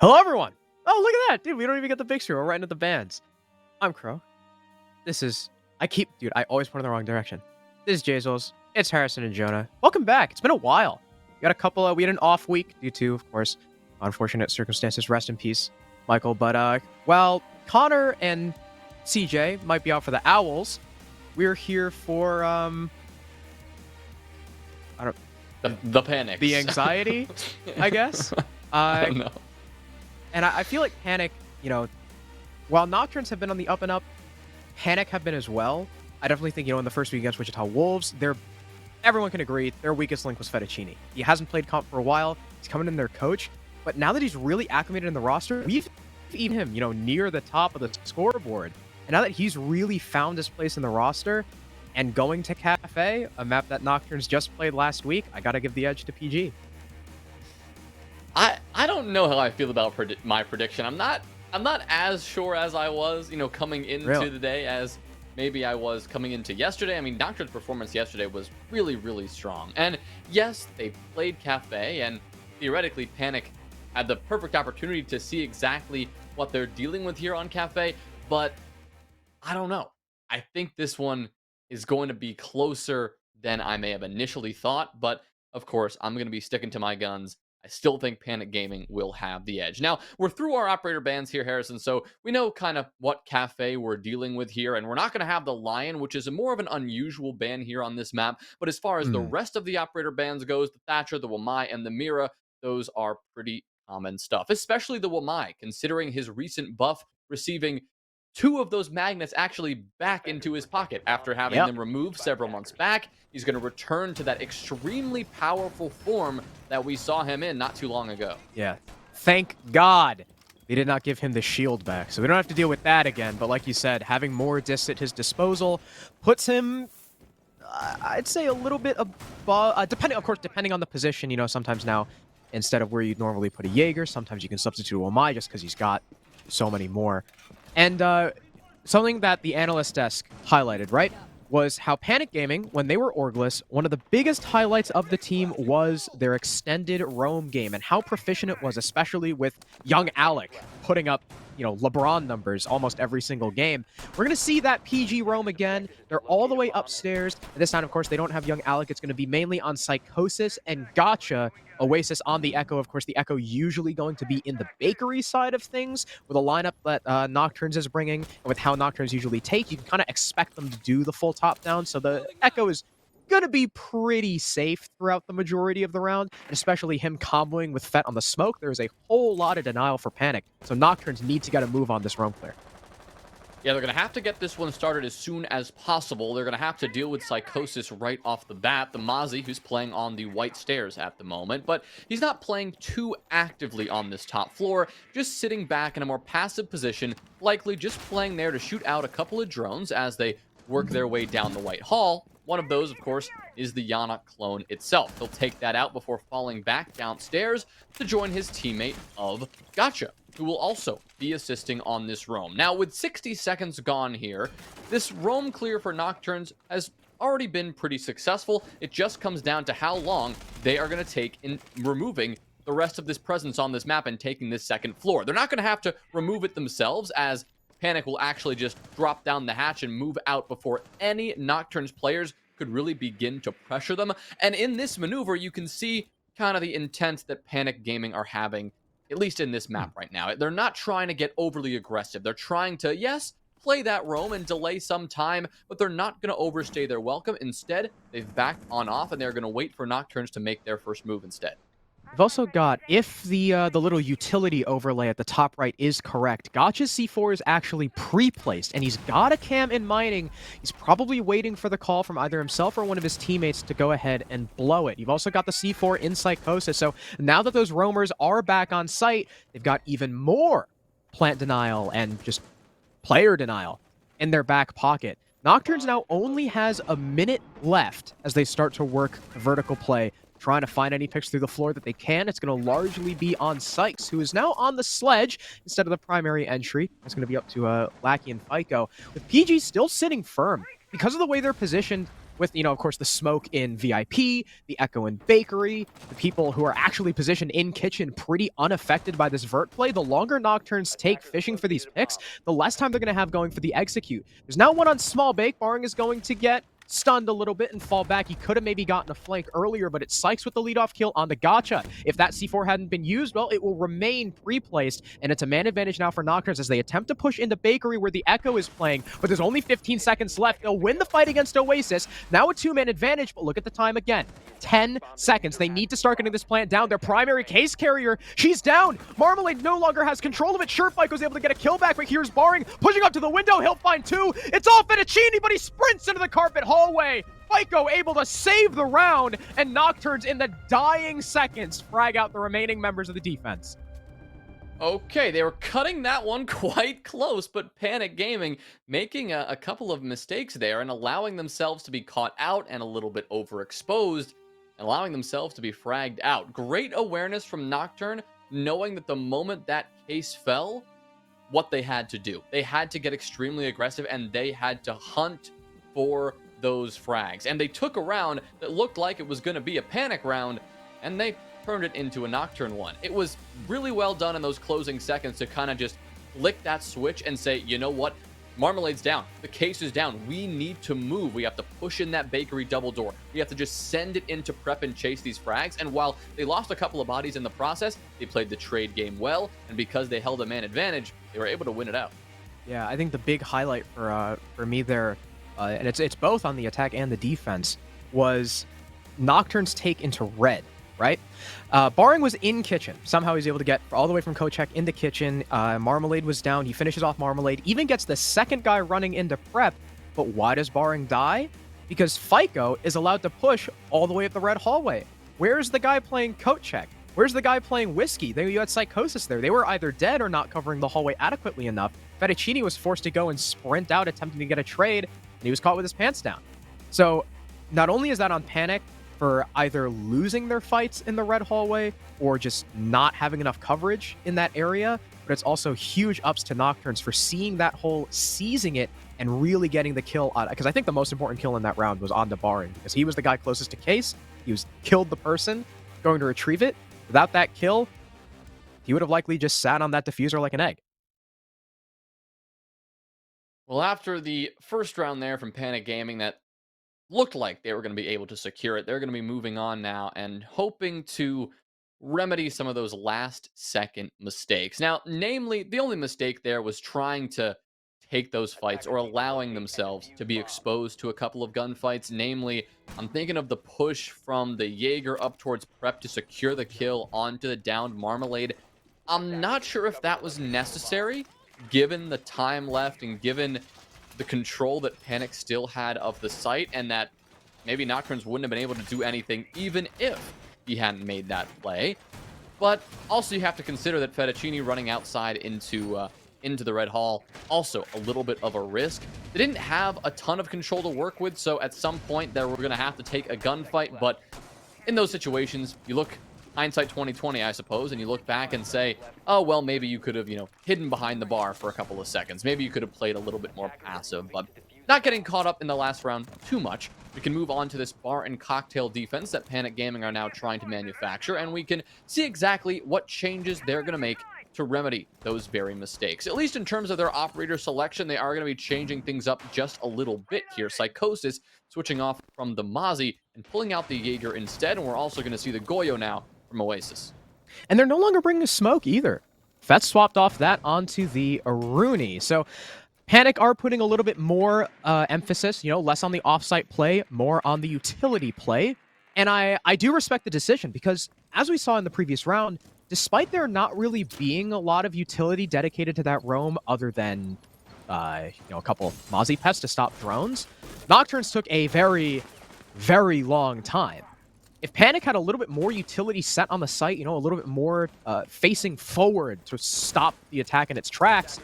Hello, everyone! Oh, look at that! Dude, we don't even get the big screen. We're right into the bands. I'm Crow. This is... Dude, I always point in the wrong direction. This is Jazels. It's Harrison and Jonah. Welcome back. It's been a while. We got a couple... we had an off week due to, of course, unfortunate circumstances. Rest in peace, Michael. But, while Connor and CJ might be out for the Owls, we're here for, The Panik. the anxiety, I guess. I don't know. And I feel like Panik, while Nocturnes have been on the up and up, Panik have been as well. I definitely think, in the first week against Wichita Wolves, everyone can agree their weakest link was Fettuccini. He hasn't played comp for a while. He's coming in their coach. But now that he's really acclimated in the roster, we've seen him, near the top of the scoreboard. And now that he's really found his place in the roster and going to Kafe, a map that Nocturnes just played last week, I got to give the edge to PG. I don't know how I feel about my prediction. I'm not as sure as I was, coming into the day as maybe I was coming into yesterday. I mean, Nocturne's performance yesterday was really, really strong. And yes, they played Kafe, and theoretically, Panik had the perfect opportunity to see exactly what they're dealing with here on Kafe. But I don't know. I think this one is going to be closer than I may have initially thought. But of course, I'm going to be sticking to my guns. I still think Panik Gaming will have the edge. Now, we're through our operator bans here, Harrison, so we know kind of what Kafe we're dealing with here, and we're not going to have the Lion, which is more of an unusual ban here on this map, but as far as the rest of the operator bans goes, the Thatcher, the Wamai, and the Mira, those are pretty common stuff, especially the Wamai, considering his recent buff receiving 2 of those magnets actually back into his pocket after having them removed several months back. He's going to return to that extremely powerful form that we saw him in not too long ago. Yeah. Thank God they did not give him the shield back, so we don't have to deal with that again. But like you said, having more disc at his disposal puts him, I'd say, a little bit above, depending on the position. Sometimes now, instead of where you'd normally put a Jaeger, sometimes you can substitute a Wamai just because he's got so many more. And something that the analyst desk highlighted, right, was how Panik Gaming, when they were Orgless, one of the biggest highlights of the team was their extended roam game and how proficient it was, especially with young Alec putting up, LeBron numbers almost every single game. We're going to see that PG roam again. They're all the way upstairs. This time, of course, they don't have young Alec. It's going to be mainly on Psychosis and Gotcha. Oasis on the Echo. Of course, the Echo usually going to be in the bakery side of things with a lineup that Nocturnes is bringing. And with how Nocturnes usually take, you can kind of expect them to do the full top down. So the Echo is going to be pretty safe throughout the majority of the round, and especially him comboing with Fett on the smoke. There is a whole lot of denial for Panik, so Nocturnes need to get a move on this roam clear. Yeah, they're going to have to get this one started as soon as possible. They're going to have to deal with Psychosis right off the bat. The Mozzie, who's playing on the white stairs at the moment, but he's not playing too actively on this top floor, just sitting back in a more passive position, likely just playing there to shoot out a couple of drones as they work their way down the White Hall. One of those, of course, is the Yana clone itself. He'll take that out before falling back downstairs to join his teammate of Gotcha, who will also be assisting on this roam. Now, with 60 seconds gone here, this roam clear for Nocturnes has already been pretty successful. It just comes down to how long they are going to take in removing the rest of this presence on this map and taking this second floor. They're not going to have to remove it themselves, as Panik will actually just drop down the hatch and move out before any Nocturnes players could really begin to pressure them. And in this maneuver, you can see kind of the intent that Panik Gaming are having, at least in this map right now. They're not trying to get overly aggressive. They're trying to, yes, play that roam and delay some time, but they're not going to overstay their welcome. Instead, they've backed on off, and they're going to wait for Nocturnes to make their first move instead. We've also got, if the little utility overlay at the top right is correct, Gotcha's C4 is actually pre-placed, and he's got a cam in mining. He's probably waiting for the call from either himself or one of his teammates to go ahead and blow it. You've also got the C4 in Psychosis, so now that those roamers are back on site, they've got even more plant denial and just player denial in their back pocket. Nocturnes now only has a minute left as they start to work vertical play, trying to find any picks through the floor that they can. It's going to largely be on Sykes, who is now on the sledge instead of the primary entry. It's going to be up to Lackey and FICO, with PG still sitting firm. Because of the way they're positioned, with, you know, of course, the smoke in VIP, the echo in bakery, the people who are actually positioned in kitchen pretty unaffected by this vert play, the longer Nocturnes take fishing for these picks, the less time they're going to have going for the execute. There's now one on small bake. Baring is going to get stunned a little bit and fall back. He could have maybe gotten a flank earlier, but it's Sykes with the leadoff kill on the gotcha. If that C4 hadn't been used, well, it will remain pre-placed, and it's a man advantage now for Nocturnes as they attempt to push into bakery where the echo is playing, but there's only 15 seconds left. They'll win the fight against Oasis. Now a two-man advantage, but look at the time again. 10 seconds. They need to start getting this plant down. Their primary case carrier, she's down. Marmalade no longer has control of it. Sure, Fico's able to get a kill back, but here's Baring pushing up to the window. He'll find two. It's all Fettuccini, but he sprints into the carpet hallway. Fico able to save the round, and Nocturnes in the dying seconds frag out the remaining members of the defense. Okay, they were cutting that one quite close, but Panik Gaming making a couple of mistakes there and allowing themselves to be caught out and a little bit overexposed, and allowing themselves to be fragged out. Great awareness from Nocturne, knowing that the moment that case fell, what they had to do. They had to get extremely aggressive, and they had to hunt for those frags. And they took a round that looked like it was going to be a Panik round, and they turned it into a Nocturne one. It was really well done in those closing seconds to kind of just flick that switch and say, you know what? Marmalade's down. The case is down. We need to move. We have to push in that bakery double door. We have to just send it into prep and chase these frags. And while they lost a couple of bodies in the process, they played the trade game well. And because they held a man advantage, they were able to win it out. Yeah, I think the big highlight for me there, and it's both on the attack and the defense, was Nocturne's take into red, right? Baring was in kitchen. Somehow he's able to get all the way from Kochek into kitchen. Marmalade was down. He finishes off Marmalade, even gets the second guy running into prep. But why does Baring die? Because Fico is allowed to push all the way up the red hallway. Where's the guy playing Kochek? Where's the guy playing Whiskey? You had Psychosis there. They were either dead or not covering the hallway adequately enough. Fettuccini was forced to go and sprint out, attempting to get a trade, and he was caught with his pants down. So not only is that on Panik for either losing their fights in the red hallway or just not having enough coverage in that area, but it's also huge ups to Nocturnes for seeing that hole, seizing it, and really getting the kill on, because I think the most important kill in that round was on Baring, because he was the guy closest to case. He was killed the person going to retrieve it. Without that kill, he would have likely just sat on that diffuser like an egg. Well, after the first round there from Panik Gaming, that looked like they were going to be able to secure it. They're going to be moving on now and hoping to remedy some of those last-second mistakes. Now, namely, the only mistake there was trying to take those fights or allowing themselves to be exposed to a couple of gunfights. Namely, I'm thinking of the push from the Jaeger up towards prep to secure the kill onto the downed Marmalade. I'm not sure if that was necessary, given the time left and given the control that Panik still had of the site, and that maybe Nocturnes wouldn't have been able to do anything even if he hadn't made that play. But also you have to consider that Fettuccini running outside into the red hall, also a little bit of a risk. They didn't have a ton of control to work with, so at some point they were going to have to take a gunfight. But in those situations, you look hindsight 2020, I suppose, and you look back and say, oh, well, maybe you could have, hidden behind the bar for a couple of seconds. Maybe you could have played a little bit more passive, but not getting caught up in the last round too much. We can move on to this bar and cocktail defense that Panik Gaming are now trying to manufacture, and we can see exactly what changes they're going to make to remedy those very mistakes. At least in terms of their operator selection, they are going to be changing things up just a little bit here. Psychosis switching off from the Mozzie and pulling out the Jaeger instead, and we're also going to see the Goyo now from Oasis. And they're no longer bringing smoke either. Fetch swapped off that onto the Aruni. So Panik are putting a little bit more emphasis, less on the offsite play, more on the utility play. And I do respect the decision because, as we saw in the previous round, despite there not really being a lot of utility dedicated to that roam other than, a couple Mozzie pets to stop drones, Nocturnes took a very, very long time. If Panik had a little bit more utility set on the site, a little bit more facing forward to stop the attack in its tracks,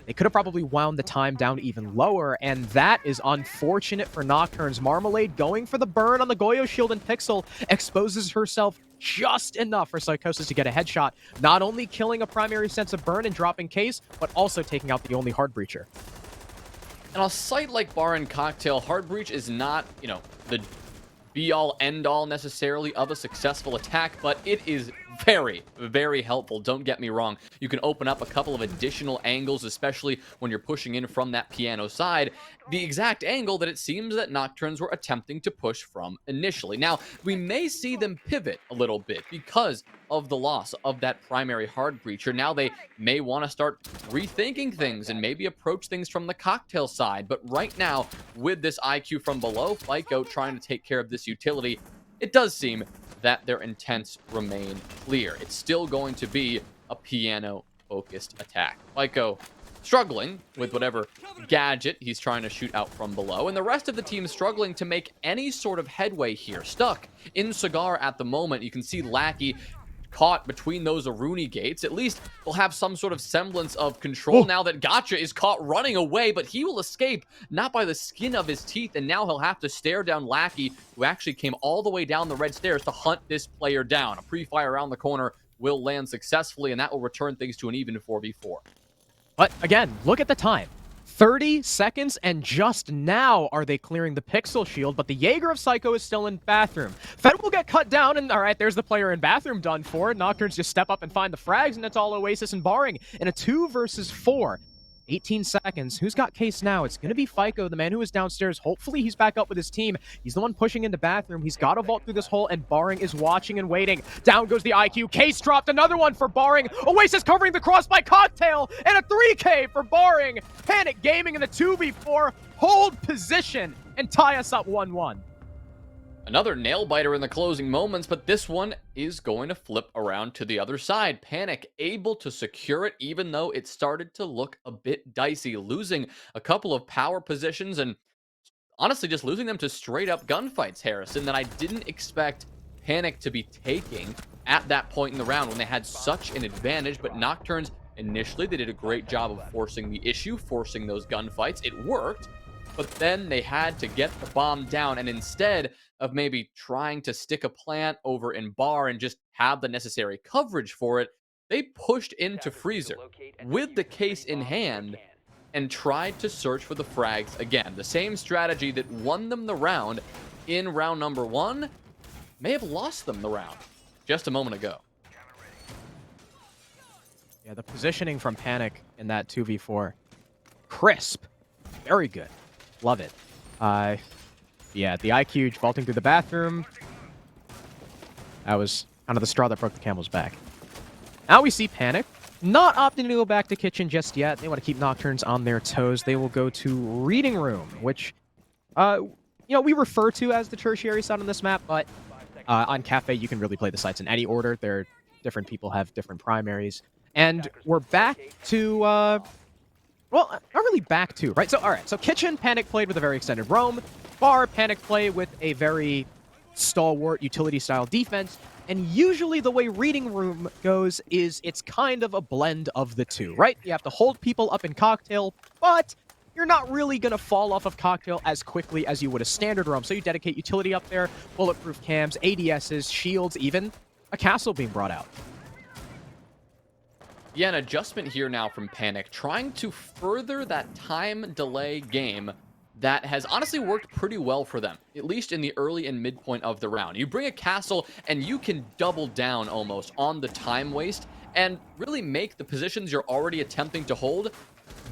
they could have probably wound the time down even lower, and that is unfortunate for Nocturnes. Marmalade going for the burn on the Goyo shield, and Pixel exposes herself just enough for Psychosis to get a headshot, not only killing a primary sense of burn and dropping case, but also taking out the only hard breacher. And on a site like Bar and Cocktail, Hard Breach is not, the be-all, end-all necessarily of a successful attack, but it is very, very helpful. Don't get me wrong. You can open up a couple of additional angles, especially when you're pushing in from that piano side, the exact angle that it seems that Nocturnes were attempting to push from initially. Now, we may see them pivot a little bit because of the loss of that primary hard breacher. Now they may want to start rethinking things and maybe approach things from the cocktail side. But right now, with this IQ from below, FICO trying to take care of this utility, it does seem that their intents remain clear. It's still going to be a piano-focused attack. FICO struggling with whatever gadget he's trying to shoot out from below, and the rest of the team struggling to make any sort of headway here. Stuck in Cigar at the moment. You can see Lackey caught between those Aruni gates. At least they'll have some sort of semblance of control now that Gotcha is caught running away, but he will escape, not by the skin of his teeth, and now he'll have to stare down Lackey, who actually came all the way down the red stairs to hunt this player down. A pre-fire around the corner will land successfully, and that will return things to an even 4v4. But again, look at the time. 30 seconds, and just now are they clearing the pixel shield, but the Jaeger of Psycho is still in bathroom. Fed will get cut down, and all right, there's the player in bathroom done for. Nocturnes just step up and find the frags, and it's all Oasis and Barring in a 2 versus 4. 18 seconds. Who's got case now? It's going to be FICO, the man who is downstairs. Hopefully he's back up with his team. He's the one pushing into bathroom. He's got to vault through this hole, and Barring is watching and waiting. Down goes the IQ. Case dropped. Another one for Barring. Oasis covering the cross by Cocktail, and a 3K for Barring. Panik Gaming in the 2v4. Hold position and tie us up 1-1. Another nail-biter in the closing moments, but this one is going to flip around to the other side. Panik able to secure it, even though it started to look a bit dicey, losing a couple of power positions and honestly just losing them to straight-up gunfights, Harrison, that I didn't expect Panik to be taking at that point in the round when they had such an advantage. But Nocturnes, initially, they did a great job of forcing the issue, forcing those gunfights. It worked. But then they had to get the bomb down, and instead of maybe trying to stick a plant over in Bar and just have the necessary coverage for it, they pushed into Freezer with the case in hand and tried to search for the frags again. The same strategy that won them the round in round number 1 may have lost them the round just a moment ago. Yeah, the positioning from Panik in that 2v4. Crisp. Very good. Love it. Yeah, the IQ vaulting through the bathroom. That was kind of the straw that broke the camel's back. Now we see Panik. Not opting to go back to kitchen just yet. They want to keep Nocturnes on their toes. They will go to reading room, which, we refer to as the tertiary side on this map, but on Kafe, you can really play the sites in any order. Different people have different primaries. And we're back to, well, not really back to, right? So, all right. So kitchen, Panik played with a very extended roam. Bar, Panik play with a very stalwart utility-style defense. And usually the way reading room goes is it's kind of a blend of the two, right? You have to hold people up in Cocktail, but you're not really going to fall off of Cocktail as quickly as you would a standard roam. So you dedicate utility up there, bulletproof cams, ADSs, shields, even a castle being brought out. Yeah, an adjustment here now from Panik, trying to further that time delay game that has honestly worked pretty well for them, at least in the early and midpoint of the round. You bring a castle and you can double down almost on the time waste and really make the positions you're already attempting to hold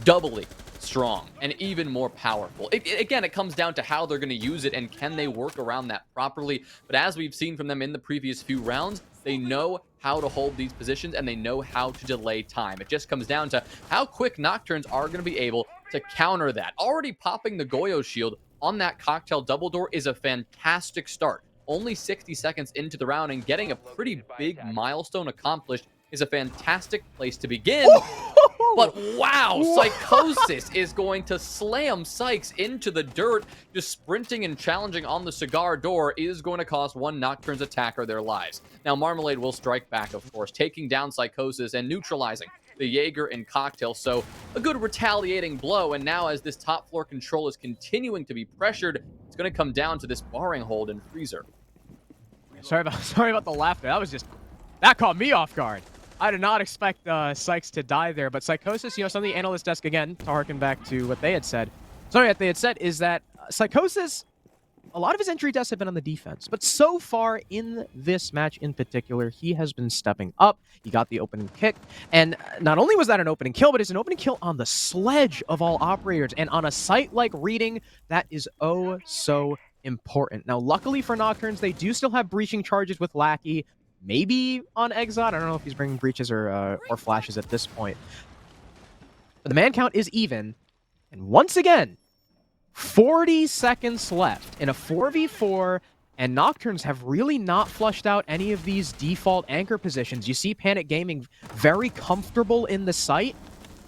doubly strong and even more powerful. Again, it comes down to how they're going to use it and can they work around that properly. But as we've seen from them in the previous few rounds, they know how to hold these positions and they know how to delay time. It just comes down to how quick Nocturnes are going to be able to counter that. Already popping the Goyo shield on that Cocktail double door is a fantastic start. Only 60 seconds into the round and getting a pretty big milestone accomplished is a fantastic place to begin. But wow, Psychosis is going to slam Sykes into the dirt. Just sprinting and challenging on the cigar door is going to cost one Nocturnes attacker their lives. Now, Marmalade will strike back, of course, taking down Psychosis and neutralizing the Jaeger and Cocktail. So a good retaliating blow. And now as this top floor control is continuing to be pressured, it's going to come down to this barring hold in Freezer. Sorry about the laughter. That caught me off guard. I did not expect Sykes to die there, but Psychosis, some of the analyst desk, again, to harken back to what they had said, Something that they had said is that Psychosis, a lot of his entry deaths have been on the defense, but so far in this match in particular, he has been stepping up. He got the opening kick, and not only was that an opening kill, but it's an opening kill on the sledge of all operators, and on a site like Reading, that is oh so important. Now, luckily for Nocturnes, they do still have breaching charges with Lackey, maybe on Exot. I don't know if he's bringing breaches or flashes at this point. But the man count is even, and once again, 40 seconds left in a 4v4, and Nocturnes have really not flushed out any of these default anchor positions. You see Panik Gaming very comfortable in the site,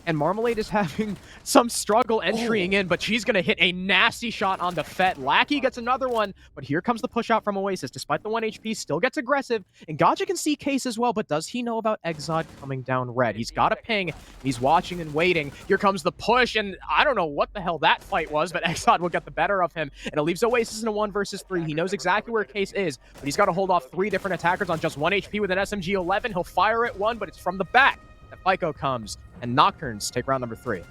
and Marmalade is having some struggle entering in, but she's going to hit a nasty shot on the Fett. Lackey gets another one, but here comes the push out from Oasis. Despite the 1 HP, still gets aggressive, and Gotcha can see Case as well, but does he know about Exod coming down red? He's got a ping, he's watching and waiting. Here comes the push, and I don't know what the hell that fight was, but Exod will get the better of him, and it leaves Oasis in a 1 versus 3. He knows exactly where Case is, but he's got to hold off 3 different attackers on just 1 HP with an SMG-11. He'll fire at one, but it's from the back that FICO comes, and Nocturnes take round number 3.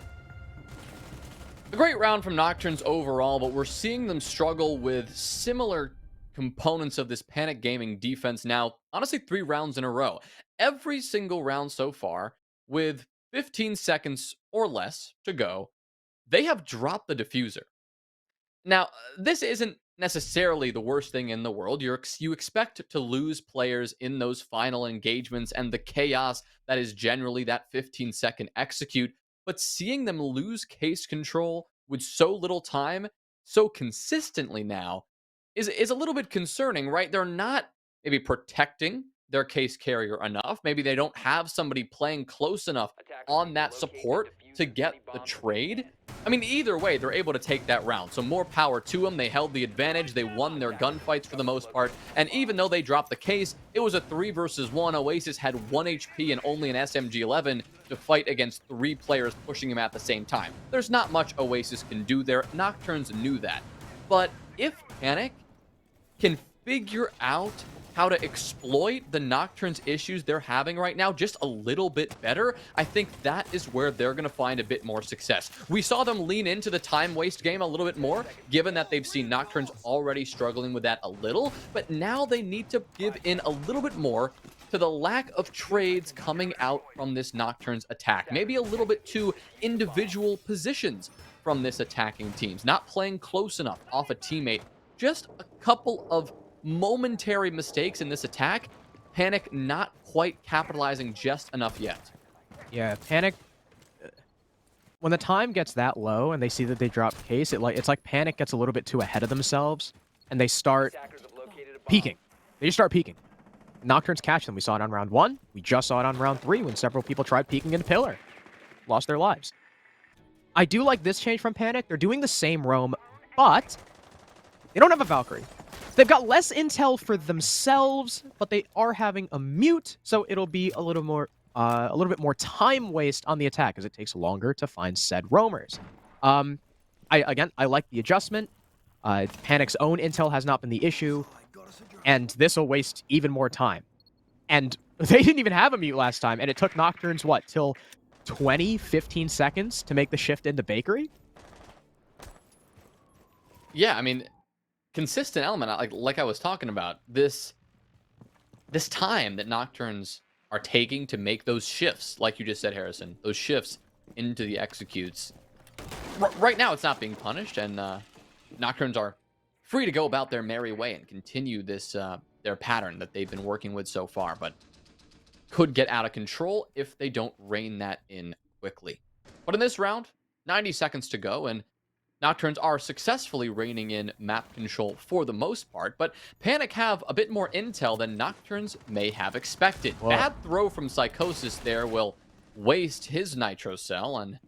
A great round from Nocturnes overall, but we're seeing them struggle with similar components of this Panik Gaming defense now, honestly, 3 rounds in a row. Every single round so far, with 15 seconds or less to go, they have dropped the diffuser. Now, this isn't necessarily the worst thing in the world. You expect to lose players in those final engagements and the chaos that is generally that 15-second execute, but seeing them lose case control with so little time, so consistently now, is a little bit concerning, right? They're not maybe protecting their case carrier enough. Maybe they don't have somebody playing close enough on that support to get the trade. I mean, either way, they're able to take that round. So more power to them. They held the advantage. They won their gunfights for the most part. And even though they dropped the case, it was a 3 versus 1. Oasis had 1 HP and only an SMG-11 to fight against 3 players pushing him at the same time. There's not much Oasis can do there. Nocturnes knew that. But if Panik can figure out how to exploit the Nocturnes issues they're having right now just a little bit better, I think that is where they're going to find a bit more success. We saw them lean into the time waste game a little bit more, given that they've seen Nocturnes already struggling with that a little, but now they need to give in a little bit more to the lack of trades coming out from this Nocturnes attack. Maybe a little bit to individual positions from this attacking teams, not playing close enough off a teammate. Just a couple of momentary mistakes in this attack. Panik not quite capitalizing just enough yet. Yeah, Panik, when the time gets that low and they see that they drop case, it's like Panik gets a little bit too ahead of themselves and they start peeking. They just start peeking. Nocturnes catch them. We saw it on round 1. We just saw it on round 3 when several people tried peeking into Pillar. Lost their lives. I do like this change from Panik. They're doing the same roam, but they don't have a Valkyrie. They've got less intel for themselves, but they are having a mute, so it'll be a little bit more time waste on the attack, as it takes longer to find said roamers. I like the adjustment. Panik's own intel has not been the issue, and this will waste even more time. And they didn't even have a mute last time, and it took Nocturnes, what, till 15 seconds to make the shift into Bakery? Yeah, I mean, consistent element, like I was talking about, this time that Nocturnes are taking to make those shifts, like you just said, Harrison, those shifts into the executes. Right now, it's not being punished, and Nocturnes are free to go about their merry way and continue this their pattern that they've been working with so far, but could get out of control if they don't rein that in quickly. But in this round, 90 seconds to go, and Nocturnes are successfully reining in map control for the most part, but Panik have a bit more intel than Nocturnes may have expected. Whoa. Bad throw from Psychosis there will waste his Nitro Cell, and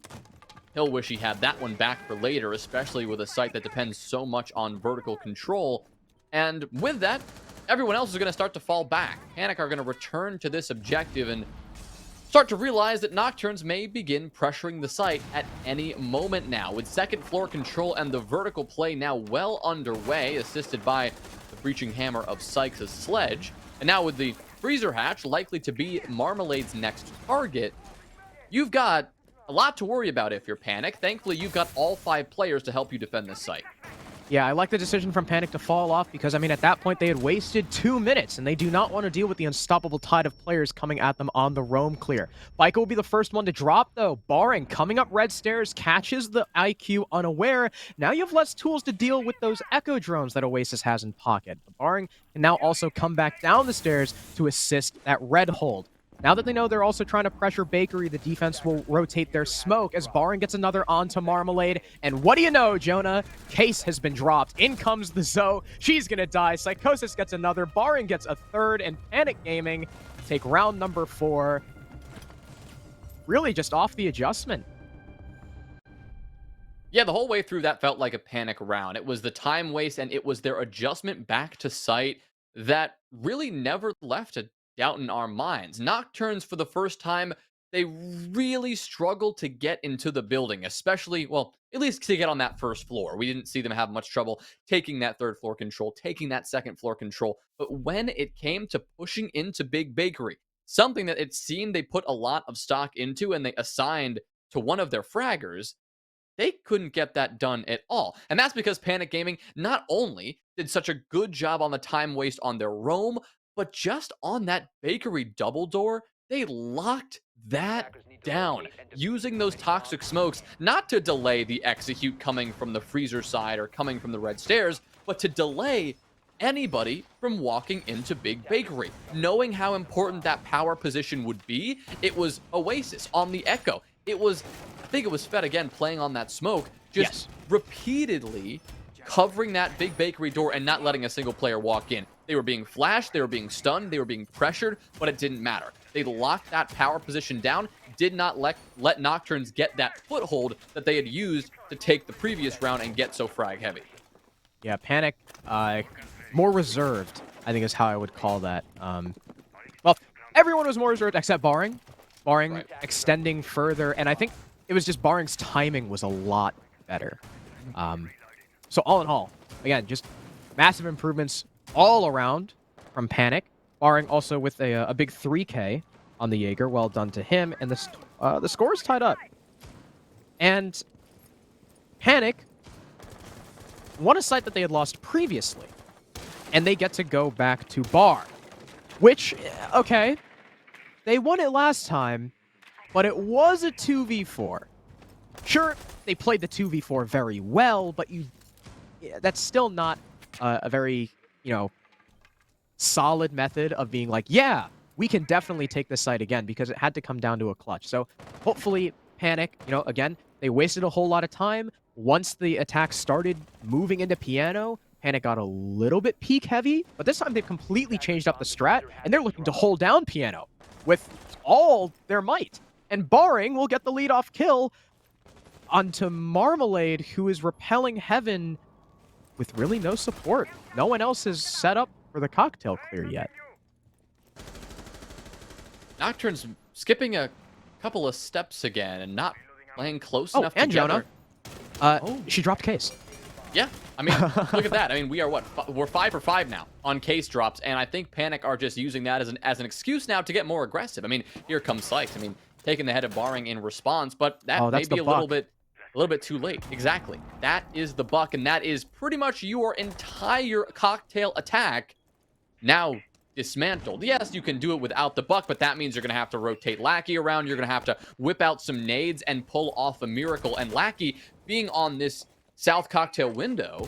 he'll wish he had that one back for later, especially with a site that depends so much on vertical control. And with that, everyone else is going to start to fall back. Panik are going to return to this objective and start to realize that Nocturnes may begin pressuring the site at any moment now. With second floor control and the vertical play now well underway, assisted by the breaching hammer of Sykes' sledge, and now with the freezer hatch likely to be Marmalade's next target, you've got a lot to worry about if you're Panik. Thankfully, you've got all 5 players to help you defend this site. Yeah, I like the decision from Panik to fall off because, I mean, at that point, they had wasted 2 minutes, and they do not want to deal with the unstoppable tide of players coming at them on the roam clear. Bika will be the first one to drop, though. Barring coming up red stairs, catches the IQ unaware. Now you have less tools to deal with those echo drones that Oasis has in pocket. But Barring can now also come back down the stairs to assist that red hold. Now that they know they're also trying to pressure Bakery, the defense will rotate their smoke as Barring gets another onto Marmalade. And what do you know, Jonah? Case has been dropped. In comes the Zoe. She's going to die. Psychosis gets another. Barring gets a third. And Panik Gaming take round number 4. Really just off the adjustment. Yeah, the whole way through that felt like a Panik round. It was the time waste and it was their adjustment back to site that really never left a doubt in our minds. Nocturnes, for the first time, they really struggled to get into the building, especially, well, at least to get on that first floor. We didn't see them have much trouble taking that 3rd floor control, taking that 2nd floor control. But when it came to pushing into Big Bakery, something that it seemed they put a lot of stock into and they assigned to one of their fraggers, they couldn't get that done at all. And that's because Panik Gaming not only did such a good job on the time waste on their roam, but just on that Bakery double door, they locked that down, using those toxic smokes, not to delay the execute coming from the freezer side or coming from the red stairs, but to delay anybody from walking into Big Bakery. Knowing how important that power position would be, it was Oasis on the Echo. It was, I think it was Fed again playing on that smoke, just repeatedly covering that Big Bakery door and not letting a single player walk in. They were being flashed, they were being stunned, they were being pressured, but it didn't matter. They locked that power position down, did not let Nocturnes get that foothold that they had used to take the previous round and get so frag heavy. Yeah, Panik, more reserved, I think is how I would call that. Well, everyone was more reserved except Barring. Barring extending further, and I think it was just Barring's timing was a lot better. So all in all, again, just massive improvements all around from Panik. Barring also with a big 3K on the Jaeger. Well done to him. And the score is tied up. And Panik won a site that they had lost previously. And they get to go back to Bar. Which, okay, they won it last time, but it was a 2v4. Sure, they played the 2v4 very well, but that's still not a very, solid method of being like, yeah, we can definitely take this site again, because it had to come down to a clutch. So hopefully Panik, again, they wasted a whole lot of time. Once the attack started moving into Piano, Panik got a little bit peak heavy, but this time they've completely changed up the strat, and they're looking to hold down Piano with all their might. And Barring will get the lead-off kill onto Marmalade, who is repelling Heaven with really no support. No one else is set up for the cocktail clear yet. Nocturne's skipping a couple of steps again and not playing close enough and together. Jonah. She dropped Case. Yeah, I mean, look at that. I mean, we are we're 5 for 5 now on Case drops, and I think Panik are just using that as an excuse now to get more aggressive. I mean, here comes Sykes. I mean, taking the head of Barring in response, but that may be a little bit too late. Exactly. That is the buck, and that is pretty much your entire cocktail attack now dismantled. Yes, you can do it without the buck, but that means you're going to have to rotate Lackey around. You're going to have to whip out some nades and pull off a miracle. And Lackey being on this south cocktail window,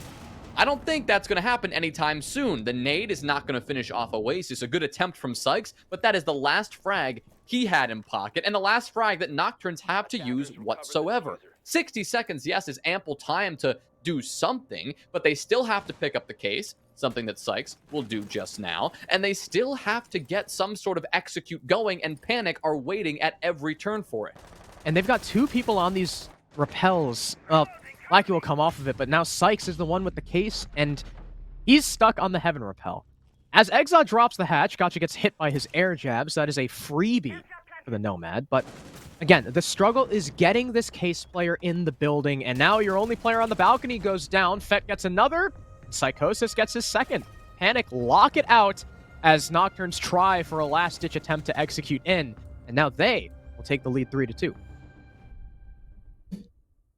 I don't think that's going to happen anytime soon. The nade is not going to finish off Oasis. A good attempt from Sykes, but that is the last frag he had in pocket, and the last frag that Nocturnes have to use whatsoever. 60 seconds, yes, is ample time to do something, but they still have to pick up the case, something that Sykes will do just now, and they still have to get some sort of execute going, and Panik are waiting at every turn for it. And they've got 2 people on these repels. Well, Lackey will come off of it, but now Sykes is the one with the case, and he's stuck on the Heaven repel. As Exod drops the hatch, Gotcha gets hit by his air jab, so that is a freebie for the Nomad. But again, the struggle is getting this case player in the building, and now your only player on the balcony goes down. Fett gets another, Psychosis gets his second. Panik lock it out as Nocturnes try for a last-ditch attempt to execute in, and now they will take the lead 3-2.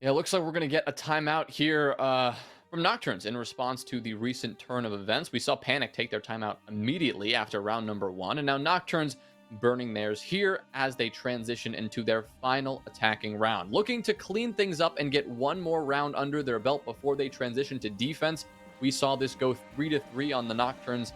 Yeah, it looks like we're going to get a timeout here from Nocturnes in response to the recent turn of events. We saw Panik take their timeout immediately after round number 1, and now Nocturnes burning theirs here as they transition into their final attacking round. Looking to clean things up and get one more round under their belt before they transition to defense. We saw this go 3-3 on the Nocturnes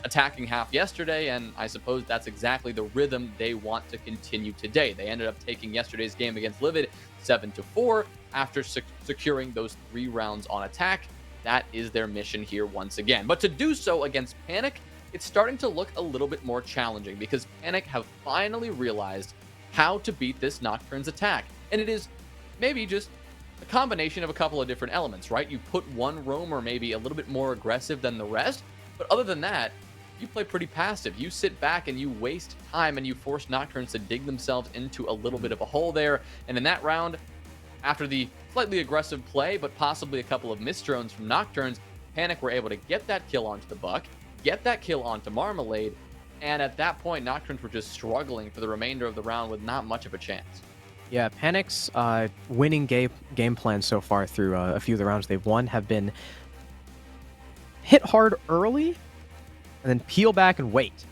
attacking half yesterday, and I suppose that's exactly the rhythm they want to continue today. They ended up taking yesterday's game against Livid 7-4 after securing those 3 rounds on attack. That is their mission here once again. But to do so against Panik, it's starting to look a little bit more challenging because Panik have finally realized how to beat this Nocturne's attack. And it is maybe just a combination of a couple of different elements, right? You put one roamer maybe a little bit more aggressive than the rest, but other than that, you play pretty passive. You sit back and you waste time and you force Nocturnes to dig themselves into a little bit of a hole there. And in that round, after the slightly aggressive play, but possibly a couple of missed drones from Nocturnes, Panik were able to get that kill onto the Buck, get that kill onto Marmalade, and at that point, Nocturnes were just struggling for the remainder of the round with not much of a chance. Yeah, Panic's winning game plan so far through a few of the rounds they've won have been hit hard early and then peel back and wait.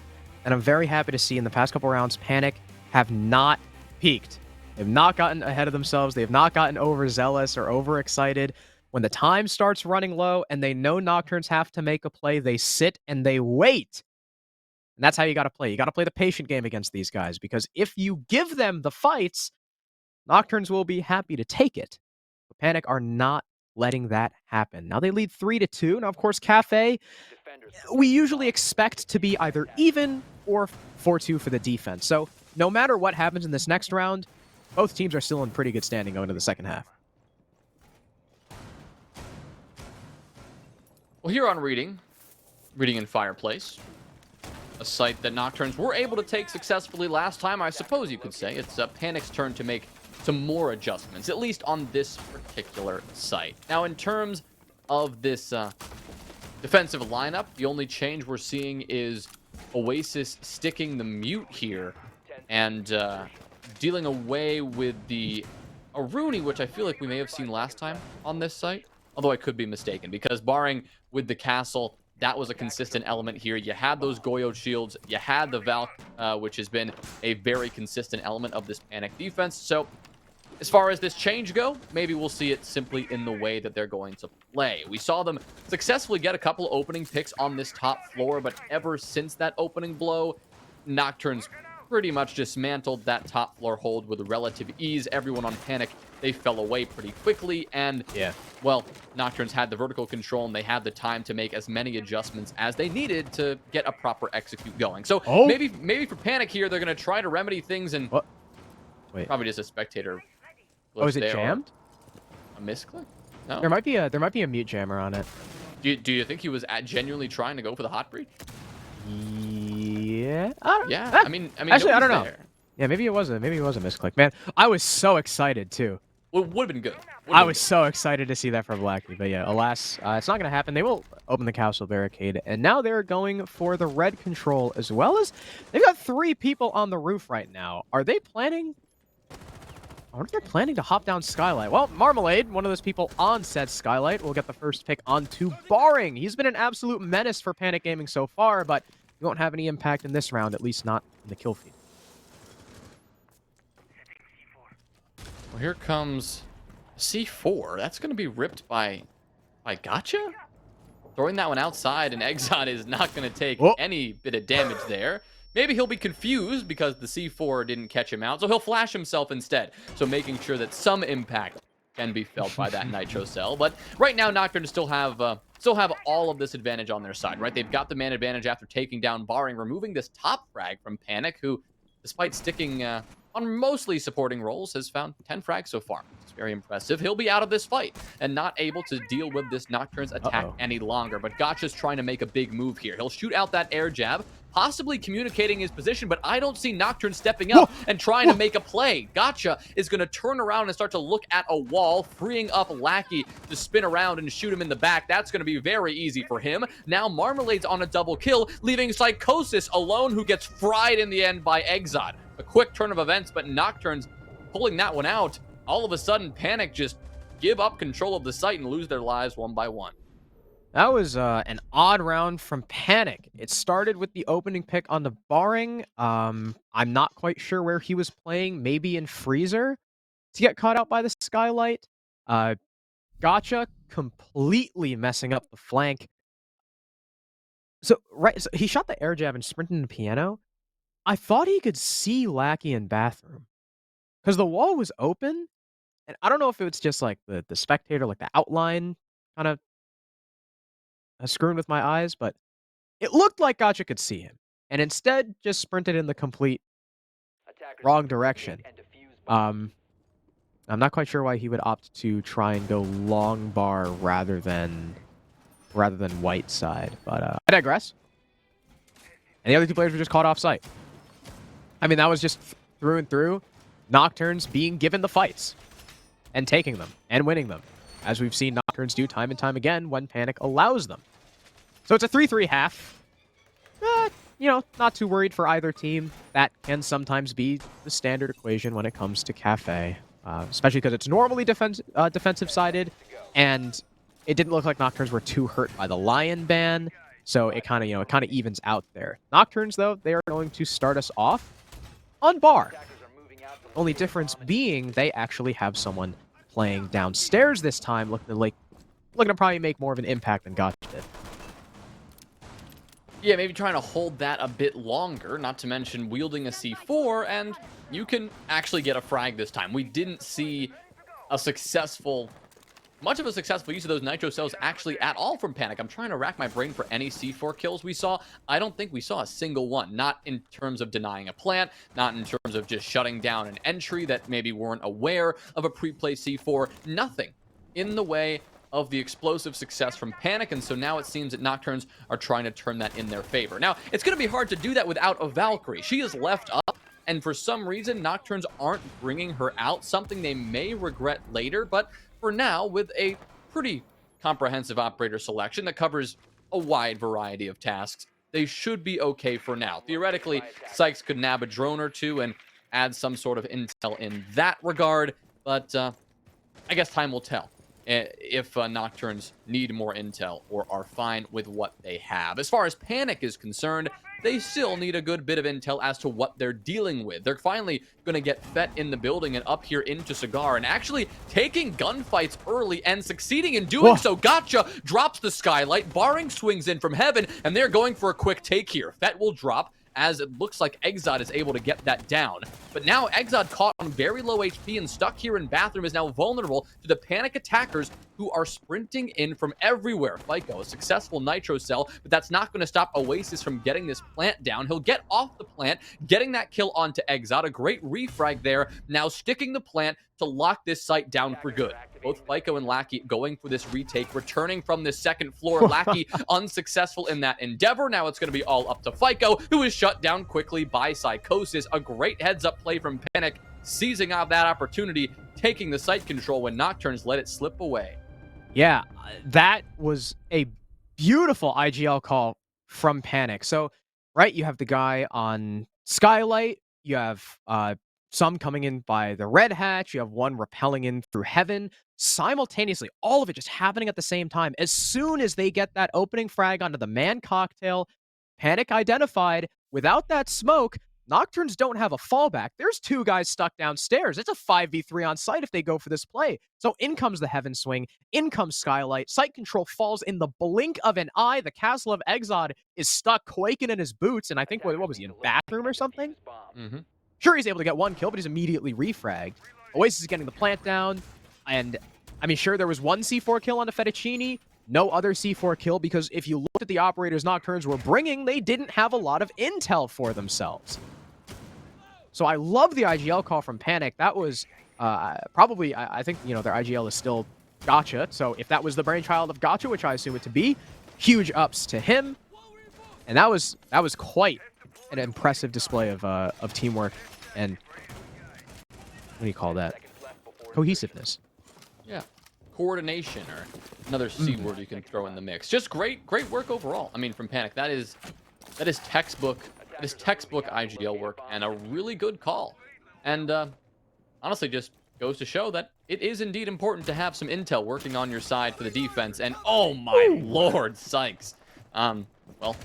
And I'm very happy to see in the past couple rounds, Panik have not peaked. They've not gotten ahead of themselves. They have not gotten overzealous or overexcited. When the time starts running low and they know Nocturnes have to make a play, they sit and they wait. And that's how you got to play. You got to play the patient game against these guys, because if you give them the fights, Nocturnes will be happy to take it. But Panik are not letting that happen. Now they lead 3-2. Now, of course, Kafe, we usually expect to be either even or 4-2 for the defense. So no matter what happens in this next round, both teams are still in pretty good standing going to the second half. Well, here on Reading in Fireplace, a site that Nocturnes were able to take successfully last time, I suppose you could say. It's Panik's turn to make some more adjustments, at least on this particular site. Now, in terms of this defensive lineup, the only change we're seeing is Oasis sticking the mute here and dealing away with the Aruni, which I feel like we may have seen last time on this site, although I could be mistaken, because barring with the castle, that was a consistent element here. You had those Goyo shields, you had the Valk, which has been a very consistent element of this Panik defense. So as far as this change go, maybe we'll see it simply in the way that they're going to play. We saw them successfully get a couple opening picks on this top floor, but ever since that opening blow, Nocturnes pretty much dismantled that top floor hold with relative ease. Everyone on Panik, they fell away pretty quickly, and well, Nocturnes had the vertical control and they had the time to make as many adjustments as they needed to get a proper execute going. So maybe for Panik here, they're going to try to remedy things and probably just a spectator. Oh, is it jammed? A misclick? No. There might be a mute jammer on it. Do you think he was genuinely trying to go for the hot breach? Yeah. I mean, actually, I don't know. Yeah, maybe it was a misclick. Man, I was so excited too. Well, it would have been good. I was so excited to see that from Blackie, but yeah, alas, it's not going to happen. They will open the castle barricade, and now they're going for the red control as well. As they've got 3 people on the roof right now. Are they planning? I wonder if they're planning to hop down Skylight. Well, Marmalade, one of those people on said Skylight, will get the first pick onto Barring. He's been an absolute menace for Panik Gaming so far, but he won't have any impact in this round, at least not in the kill feed. Well, here comes C4. That's going to be ripped by Gotcha? Throwing that one outside, and Exxon is not going to take any bit of damage there. Maybe he'll be confused because the C4 didn't catch him out, so he'll flash himself instead. So making sure that some impact can be felt by that Nitro Cell. But right now, Nocturnes still have all of this advantage on their side, right? They've got the man advantage after taking down Barring, removing this top frag from Panik, who, despite sticking on mostly supporting roles, has found 10 frags so far. It's very impressive. He'll be out of this fight and not able to deal with this Nocturnes attack any longer. But Gotcha's trying to make a big move here. He'll shoot out that air jab, possibly communicating his position, but I don't see Nocturne stepping up and trying to make a play. Gotcha is going to turn around and start to look at a wall, freeing up Lackey to spin around and shoot him in the back. That's going to be very easy for him. Now Marmalade's on a double kill, leaving Psychosis alone, who gets fried in the end by Exod. A quick turn of events, but Nocturnes pulling that one out. all of a sudden, Panik just give up control of the site and lose their lives one by one. That was an odd round from Panic. It started with the opening pick on the barring. I'm not quite sure where he was playing, maybe in Freezer to get caught out by the skylight. Gotcha completely messing up the flank. So he shot the air jab and sprinted into piano. I thought he could see Lackey in bathroom because the wall was open, and I don't know if it was just like the spectator, like the outline, kind of screwing with my eyes, but it looked like Gotcha could see him, and instead just sprinted in the complete wrong direction. I'm not quite sure why he would opt to try and go long bar rather than white side, but I digress. And the other two players were just caught off site. I mean, that was just through and through Nocturnes being given the fights and taking them and winning them, as we've seen Nocturnes do time and time again when Panic allows them. So it's a 3-3 half. You know, not too worried for either team. That can sometimes be the standard equation when it comes to Kafe, especially because it's normally defensive-sided, and it didn't look like Nocturnes were too hurt by the Lion ban, so it kind of evens out there. Nocturnes, though, they are going to start us off on bar. Only difference being they actually have someone playing downstairs this time, looking to probably make more of an impact than Gotcha did. Yeah, maybe trying to hold that a bit longer, not to mention wielding a C4, and you can actually get a frag this time. We didn't see much of a successful use of those nitro cells actually at all from Panik. I'm trying to rack my brain for any C4 kills we saw. I don't think we saw a single one, not in terms of denying a plant, not in terms of just shutting down an entry that maybe weren't aware of a pre-play C4, nothing in the way of the explosive success from Panik, and so now it seems that Nocturnes are trying to turn that in their favor. Now, it's going to be hard to do that without a Valkyrie. She is left up, and for some reason, Nocturnes aren't bringing her out, something they may regret later, but for now, with a pretty comprehensive operator selection that covers a wide variety of tasks, they should be okay for now. Theoretically, Sykes could nab a drone or two and add some sort of intel in that regard, but I guess time will tell if Nocturnes need more intel or are fine with what they have. As far as Panik is concerned, they still need a good bit of intel as to what they're dealing with. They're finally going to get Fett in the building and up here into Cigar and actually taking gunfights early and succeeding in doing so. Gotcha drops the skylight, barring swings in from heaven, and they're going for a quick take here. Fett will drop, as it looks like Exod is able to get that down. But now Exod, caught on very low HP and stuck here in bathroom, is now vulnerable to the Panik attackers who are sprinting in from everywhere. FICO, a successful nitro cell, but that's not going to stop Oasis from getting this plant down. He'll get off the plant, getting that kill onto Exod. A great refrag there, now sticking the plant to lock this site down for good. Both FICO and Lackey going for this retake, returning from the second floor. Lackey unsuccessful in that endeavor. Now it's going to be all up to FICO, who is shut down quickly by Psychosis. A great heads-up play from Panik, seizing out that opportunity, taking the site control when Nocturnes let it slip away. Yeah, that was a beautiful IGL call from Panik. So, right, you have the guy on Skylight, you have some coming in by the red hatch, you have one rappelling in through heaven, simultaneously, all of it just happening at the same time. As soon as they get that opening frag onto the man cocktail, Panik identified, without that smoke, Nocturnes don't have a fallback. There's two guys stuck downstairs. It's a 5v3 on site if they go for this play. So in comes the heaven swing, in comes Skylight, site control falls in the blink of an eye. The castle of Exod is stuck quaking in his boots, and I think, what was he, in a bathroom or something? Sure, he's able to get one kill, but he's immediately refragged. Oasis is getting the plant down, and I mean, sure, there was one C4 kill on the Fettuccine, no other C4 kill, because if you looked at the operators Nocturnes were bringing, they didn't have a lot of intel for themselves. So I love the IGL call from Panik. That was probably, I think, their IGL is still Gotcha. So if that was the brainchild of Gotcha, which I assume it to be, huge ups to him. And that was quite an impressive display of teamwork and, what do you call that? Cohesiveness. Yeah. Coordination, or another C word you can throw in the mix. Just great work overall. I mean, from Panik, that is textbook IGL work and a really good call. And honestly, just goes to show that it is indeed important to have some intel working on your side for the defense. And oh my lord, Sykes. Well,